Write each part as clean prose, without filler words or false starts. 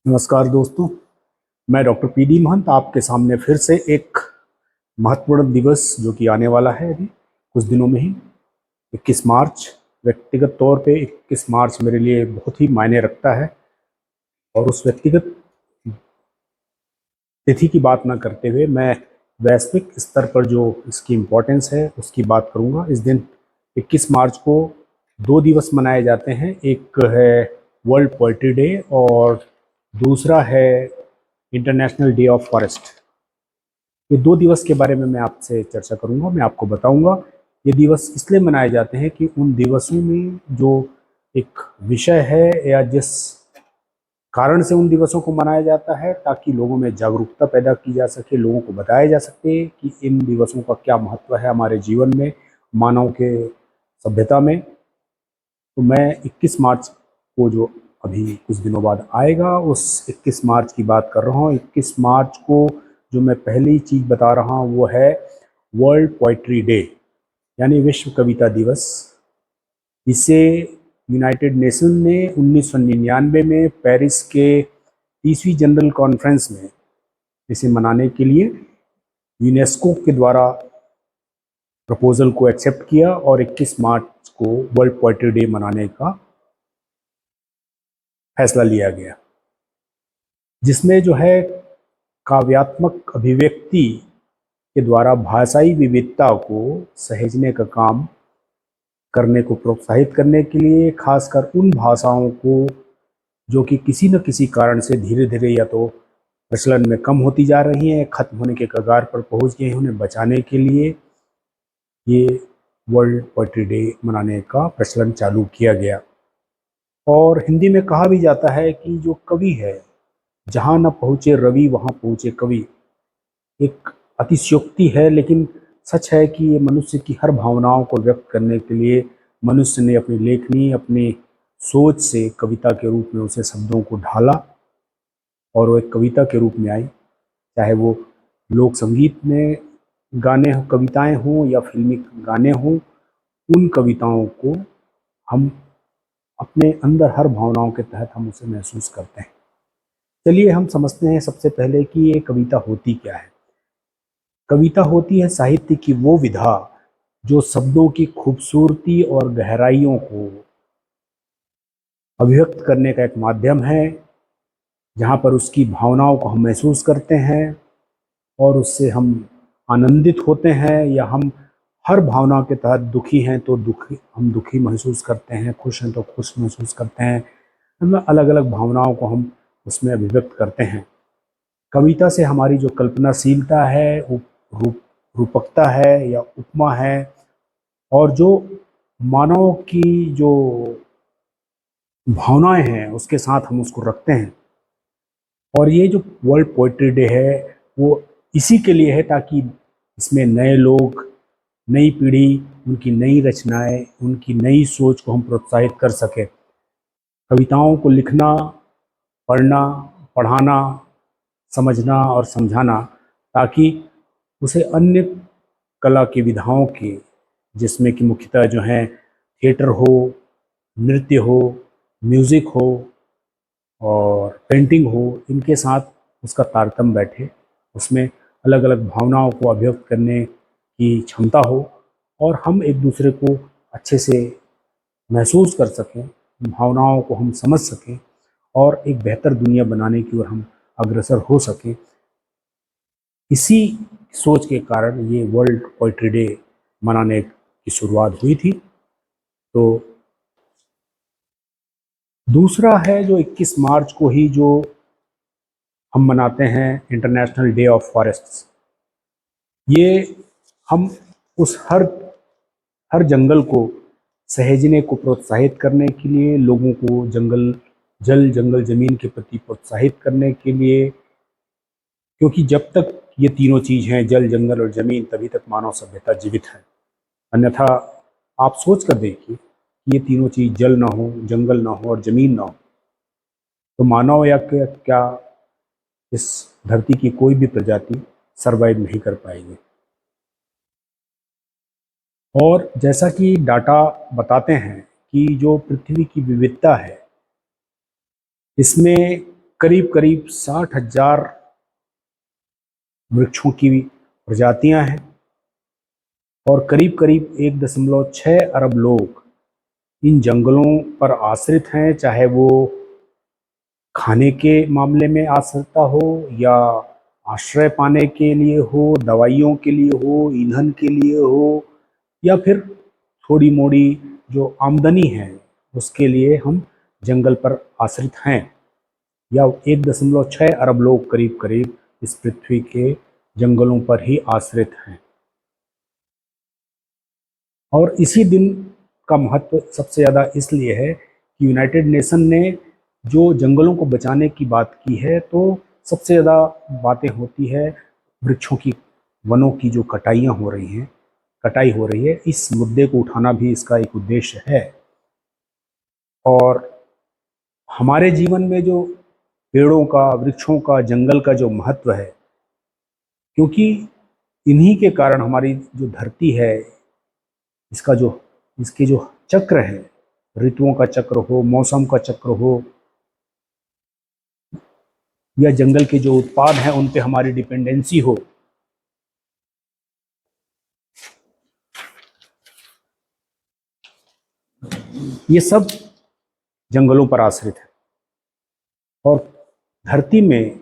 नमस्कार दोस्तों। मैं डॉक्टर पीडी महंत आपके सामने फिर से एक महत्वपूर्ण दिवस जो कि आने वाला है अभी कुछ दिनों में ही 21 मार्च। व्यक्तिगत तौर पे 21 मार्च मेरे लिए बहुत ही मायने रखता है और उस व्यक्तिगत तिथि की बात ना करते हुए मैं वैश्विक स्तर पर जो इसकी इम्पोर्टेंस है उसकी बात करूंगा। इस दिन 21 मार्च को दो दिवस मनाए जाते हैं। एक है वर्ल्ड पोएट्री डे और दूसरा है इंटरनेशनल डे ऑफ फॉरेस्ट। ये दो दिवस के बारे में मैं आपसे चर्चा करूंगा। मैं आपको बताऊंगा ये दिवस इसलिए मनाए जाते हैं कि उन दिवसों में जो एक विषय है या जिस कारण से उन दिवसों को मनाया जाता है ताकि लोगों में जागरूकता पैदा की जा सके, लोगों को बताया जा सके कि इन दिवसों का क्या महत्व है हमारे जीवन में, मानव के सभ्यता में। तो मैं 21 मार्च को जो अभी कुछ दिनों बाद आएगा उस 21 मार्च की बात कर रहा हूँ। 21 मार्च को जो मैं पहली चीज़ बता रहा हूँ वो है वर्ल्ड पोइट्री डे यानी विश्व कविता दिवस। इसे यूनाइटेड नेशन ने 1999 में पेरिस के 30वीं जनरल कॉन्फ्रेंस में इसे मनाने के लिए यूनेस्को के द्वारा प्रपोजल को एक्सेप्ट किया और 21 मार्च को वर्ल्ड पोइट्री डे मनाने का फैसला लिया गया, जिसमें जो है काव्यात्मक अभिव्यक्ति के द्वारा भाषाई विविधता को सहेजने का काम करने को प्रोत्साहित करने के लिए, खासकर उन भाषाओं को जो कि किसी न किसी कारण से धीरे धीरे या तो प्रचलन में कम होती जा रही हैं, खत्म होने के कगार पर पहुंच गए हैं, उन्हें बचाने के लिए ये वर्ल्ड पोएट्री डे मनाने का प्रचलन चालू किया गया। और हिंदी में कहा भी जाता है कि जो कवि है, जहाँ न पहुँचे रवि वहाँ पहुँचे कवि। एक अतिशयोक्ति है लेकिन सच है कि ये मनुष्य की हर भावनाओं को व्यक्त करने के लिए मनुष्य ने अपनी लेखनी, अपनी सोच से कविता के रूप में उसे शब्दों को ढाला और वो एक कविता के रूप में आई। चाहे वो लोक संगीत में गाने कविताएं हों या फिल्मी गाने हों, उन कविताओं को हम अपने अंदर हर भावनाओं के तहत हम उसे महसूस करते हैं। चलिए हम समझते हैं सबसे पहले कि ये कविता होती क्या है। कविता होती है साहित्य की वो विधा जो शब्दों की खूबसूरती और गहराइयों को अभिव्यक्त करने का एक माध्यम है, जहाँ पर उसकी भावनाओं को हम महसूस करते हैं और उससे हम आनंदित होते हैं, या हम हर भावना के तहत दुखी हैं तो दुखी महसूस करते हैं, खुश हैं तो खुश महसूस करते हैं। हम अलग अलग भावनाओं को हम उसमें अभिव्यक्त करते हैं। कविता से हमारी जो कल्पनाशीलता है, रूपकता है या उपमा है, और जो मानव की जो भावनाएं हैं उसके साथ हम उसको रखते हैं। और ये जो वर्ल्ड पोएट्री डे है वो इसी के लिए है ताकि इसमें नए लोग, नई पीढ़ी, उनकी नई रचनाएं, उनकी नई सोच को हम प्रोत्साहित कर सकें। कविताओं को लिखना, पढ़ना, पढ़ाना, समझना और समझाना, ताकि उसे अन्य कला की विधाओं के, जिसमें कि मुख्यतः जो हैं थिएटर हो, नृत्य हो, म्यूज़िक हो और पेंटिंग हो, इनके साथ उसका तारतम्य बैठे, उसमें अलग अलग भावनाओं को अभिव्यक्त करने की क्षमता हो और हम एक दूसरे को अच्छे से महसूस कर सकें, भावनाओं को हम समझ सकें और एक बेहतर दुनिया बनाने की ओर हम अग्रसर हो सकें। इसी सोच के कारण ये वर्ल्ड पोएट्री डे मनाने की शुरुआत हुई थी। तो दूसरा है जो 21 मार्च को ही जो हम मनाते हैं इंटरनेशनल डे ऑफ फॉरेस्ट्स। ये हम उस हर जंगल को सहेजने को प्रोत्साहित करने के लिए, लोगों को जंगल जमीन के प्रति प्रोत्साहित करने के लिए, क्योंकि जब तक ये तीनों चीज़ हैं, जल, जंगल और जमीन, तभी तक मानव सभ्यता जीवित है। अन्यथा आप सोच कर देखिए, ये तीनों चीज़ जल ना हो, जंगल ना हो और जमीन ना हो, तो मानव या क्या इस धरती की कोई भी प्रजाति सरवाइव नहीं कर पाएगी। और जैसा कि डाटा बताते हैं कि जो पृथ्वी की विविधता है, इसमें करीब करीब 60,000 वृक्षों की प्रजातियां हैं और करीब करीब 1.6 अरब लोग इन जंगलों पर आश्रित हैं, चाहे वो खाने के मामले में आश्रितता हो या आश्रय पाने के लिए हो, दवाइयों के लिए हो, ईंधन के लिए हो, या फिर थोड़ी मोड़ी जो आमदनी है उसके लिए हम जंगल पर आश्रित हैं। या 1.6 अरब लोग करीब करीब इस पृथ्वी के जंगलों पर ही आश्रित हैं। और इसी दिन का महत्व सबसे ज़्यादा इसलिए है कि यूनाइटेड नेशन ने जो जंगलों को बचाने की बात की है, तो सबसे ज़्यादा बातें होती है वृक्षों की, वनों की जो कटाई हो रही है। इस मुद्दे को उठाना भी इसका एक उद्देश्य है। और हमारे जीवन में जो पेड़ों का, वृक्षों का, जंगल का जो महत्व है, क्योंकि इन्हीं के कारण हमारी जो धरती है, इसके जो चक्र है, ऋतुओं का चक्र हो, मौसम का चक्र हो, या जंगल के जो उत्पाद हैं उन पे हमारी डिपेंडेंसी हो, ये सब जंगलों पर आश्रित है। और धरती में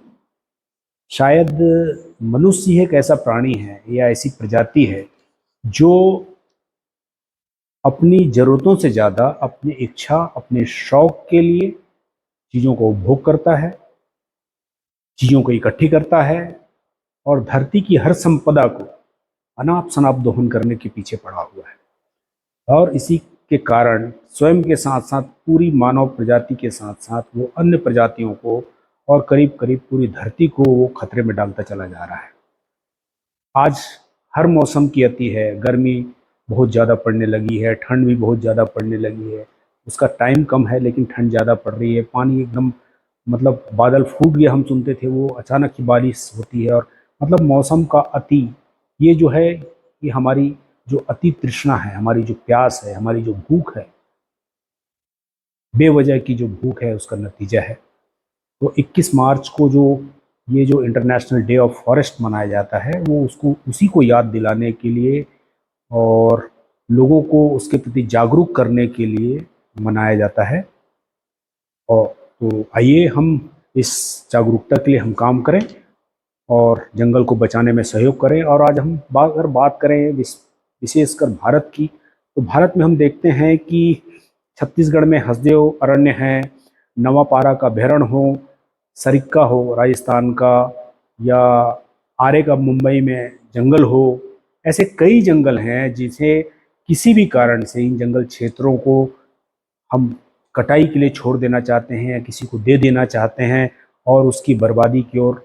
शायद मनुष्य ही एक ऐसा प्राणी है या ऐसी प्रजाति है जो अपनी ज़रूरतों से ज़्यादा अपनी इच्छा, अपने शौक के लिए चीज़ों को उपभोग करता है, चीज़ों को इकट्ठी करता है और धरती की हर संपदा को अनाप शनाप दोहन करने के पीछे पड़ा हुआ है। और इसी के कारण स्वयं के साथ साथ पूरी मानव प्रजाति के साथ साथ वो अन्य प्रजातियों को और करीब करीब पूरी धरती को वो खतरे में डालता चला जा रहा है। आज हर मौसम की अति है, गर्मी बहुत ज़्यादा पड़ने लगी है, ठंड भी बहुत ज़्यादा पड़ने लगी है। उसका टाइम कम है लेकिन ठंड ज़्यादा पड़ रही है। पानी एकदम, मतलब बादल फूट गया हम सुनते थे, वो अचानक ही बारिश होती है। और मतलब मौसम का अति, ये जो है, ये हमारी जो अति तृष्णा है, हमारी जो प्यास है, हमारी जो भूख है, बेवजह की जो भूख है, उसका नतीजा है। तो 21 मार्च को जो इंटरनेशनल डे ऑफ फॉरेस्ट मनाया जाता है, वो उसी को याद दिलाने के लिए और लोगों को उसके प्रति जागरूक करने के लिए मनाया जाता है। और तो आइए हम इस जागरूकता के लिए हम काम करें और जंगल को बचाने में सहयोग करें। और आज हम अगर बात करें विशेषकर भारत की, तो भारत में हम देखते हैं कि छत्तीसगढ़ में हसदेव अरण्य है, नवापारा का अभ्यारण्य हो, सरिक्का हो राजस्थान का, या आरे का मुंबई में जंगल हो। ऐसे कई जंगल हैं जिसे किसी भी कारण से इन जंगल क्षेत्रों को हम कटाई के लिए छोड़ देना चाहते हैं या किसी को दे देना चाहते हैं और उसकी बर्बादी की ओर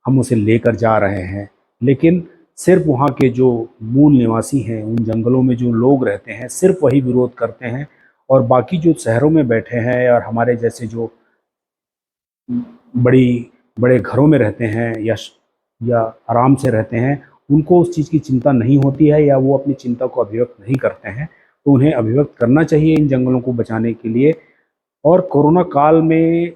हम उसे लेकर जा रहे हैं। लेकिन सिर्फ वहाँ के जो मूल निवासी हैं, उन जंगलों में जो लोग रहते हैं, सिर्फ वही विरोध करते हैं। और बाकी जो शहरों में बैठे हैं और हमारे जैसे जो बड़ी बड़े घरों में रहते हैं या आराम से रहते हैं, उनको उस चीज़ की चिंता नहीं होती है या वो अपनी चिंता को अभिव्यक्त नहीं करते हैं। तो उन्हें अभिव्यक्त करना चाहिए इन जंगलों को बचाने के लिए। और कोरोना काल में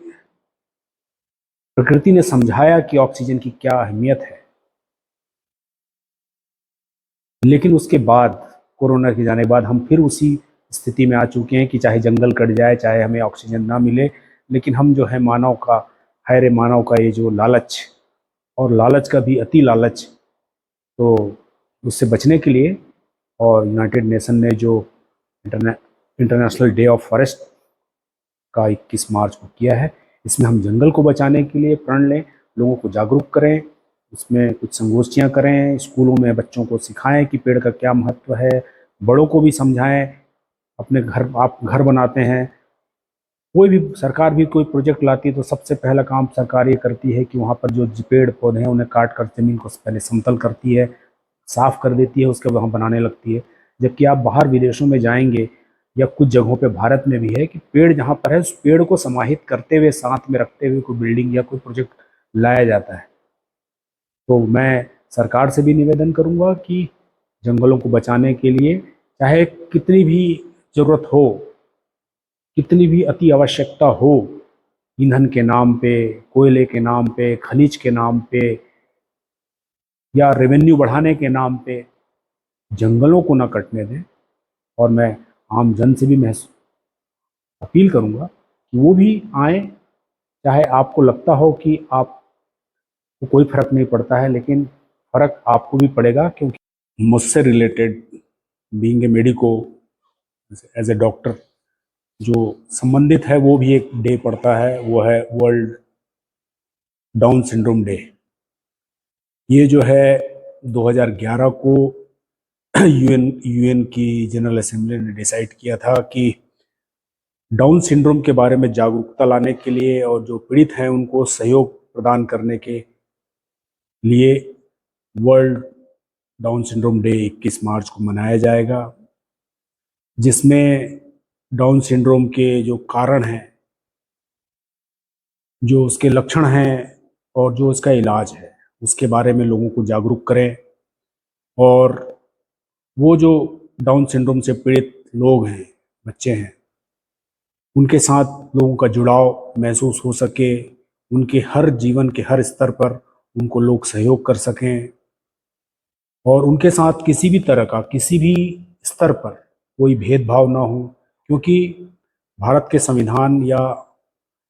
प्रकृति ने समझाया कि ऑक्सीजन की क्या अहमियत है। लेकिन उसके बाद, कोरोना के जाने के बाद, हम फिर उसी स्थिति में आ चुके हैं कि चाहे जंगल कट जाए, चाहे हमें ऑक्सीजन ना मिले, लेकिन हम जो है मानव का ये जो लालच, और लालच का भी अति लालच, तो उससे बचने के लिए और यूनाइटेड नेशन ने जो इंटरनेशनल डे ऑफ फॉरेस्ट का 21 मार्च को किया है, इसमें हम जंगल को बचाने के लिए प्रण लें, लोगों को जागरूक करें, उसमें कुछ संगोष्ठियाँ करें, स्कूलों में बच्चों को सिखाएं कि पेड़ का क्या महत्व है, बड़ों को भी समझाएं। अपने घर, आप घर बनाते हैं, कोई भी सरकार भी कोई प्रोजेक्ट लाती है तो सबसे पहला काम सरकार ये करती है कि वहाँ पर जो पेड़ पौधे हैं उन्हें काट कर ज़मीन को पहले समतल करती है, साफ कर देती है, उसके बाद वहाँ बनाने लगती है। जबकि आप बाहर विदेशों में जाएंगे या कुछ जगहों पे भारत में भी है कि पेड़ जहाँ पर है, उस पेड़ को समाहित करते हुए, साथ में रखते हुए कोई बिल्डिंग या कोई प्रोजेक्ट लाया जाता है। तो मैं सरकार से भी निवेदन करूँगा कि जंगलों को बचाने के लिए चाहे कितनी भी ज़रूरत हो, कितनी भी अति आवश्यकता हो, ईंधन के नाम पे, कोयले के नाम पे, खनिज के नाम पे या रेवेन्यू बढ़ाने के नाम पे जंगलों को न कटने दें। और मैं आम जन से भी मैं अपील करूंगा कि वो भी आए, चाहे आपको लगता हो कि आपको कोई फर्क नहीं पड़ता है, लेकिन फर्क आपको भी पड़ेगा, क्योंकि मुझसे related being a medico, as a doctor, जो संबंधित है वो भी एक डे पड़ता है, वो है वर्ल्ड डाउन सिंड्रोम डे। ये जो है 2011 को यूएन की जनरल असेंबली ने डिसाइड किया था कि डाउन सिंड्रोम के बारे में जागरूकता लाने के लिए और जो पीड़ित हैं उनको सहयोग प्रदान करने के लिए वर्ल्ड डाउन सिंड्रोम डे 21 मार्च को मनाया जाएगा, जिसमें डाउन सिंड्रोम के जो कारण हैं, जो उसके लक्षण हैं और जो उसका इलाज है, उसके बारे में लोगों को जागरूक करें। और वो जो डाउन सिंड्रोम से पीड़ित लोग हैं, बच्चे हैं, उनके साथ लोगों का जुड़ाव महसूस हो सके, उनके हर जीवन के हर स्तर पर उनको लोग सहयोग कर सकें और उनके साथ किसी भी तरह का, किसी भी स्तर पर कोई भेदभाव ना हो। क्योंकि भारत के संविधान या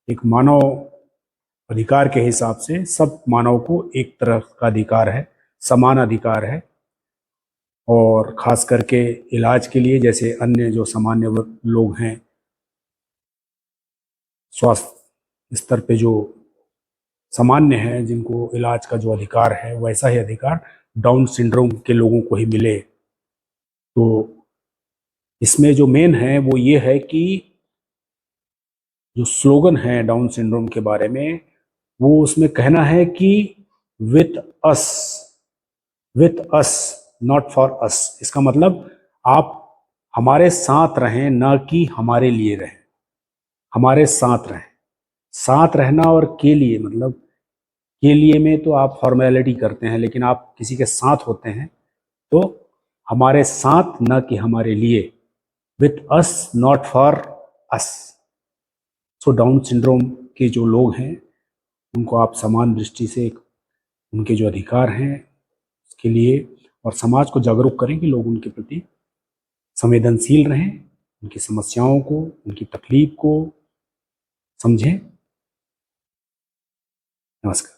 एक मानव अधिकार के हिसाब से सब मानव को एक तरह का अधिकार है, समान अधिकार है। और ख़ास करके इलाज के लिए, जैसे अन्य जो सामान्य लोग हैं, स्वास्थ्य स्तर पे जो सामान्य है, जिनको इलाज का जो अधिकार है, वैसा ही अधिकार डाउन सिंड्रोम के लोगों को ही मिले। तो इसमें जो मेन है वो ये है कि जो स्लोगन है डाउन सिंड्रोम के बारे में, वो उसमें कहना है कि with us, with us not for us. इसका मतलब आप हमारे साथ रहें, ना कि हमारे लिए रहें, हमारे साथ रहें। साथ रहना और के लिए, मतलब के लिए में तो आप फॉर्मेलिटी करते हैं, लेकिन आप किसी के साथ होते हैं तो हमारे साथ, ना कि हमारे लिए, with us not for us. So down syndrome के जो लोग हैं उनको आप समान दृष्टि से उनके जो अधिकार हैं उसके लिए और समाज को जागरूक करें कि लोग उनके प्रति संवेदनशील रहें, उनकी समस्याओं को, उनकी तकलीफ को समझें। नमस्कार।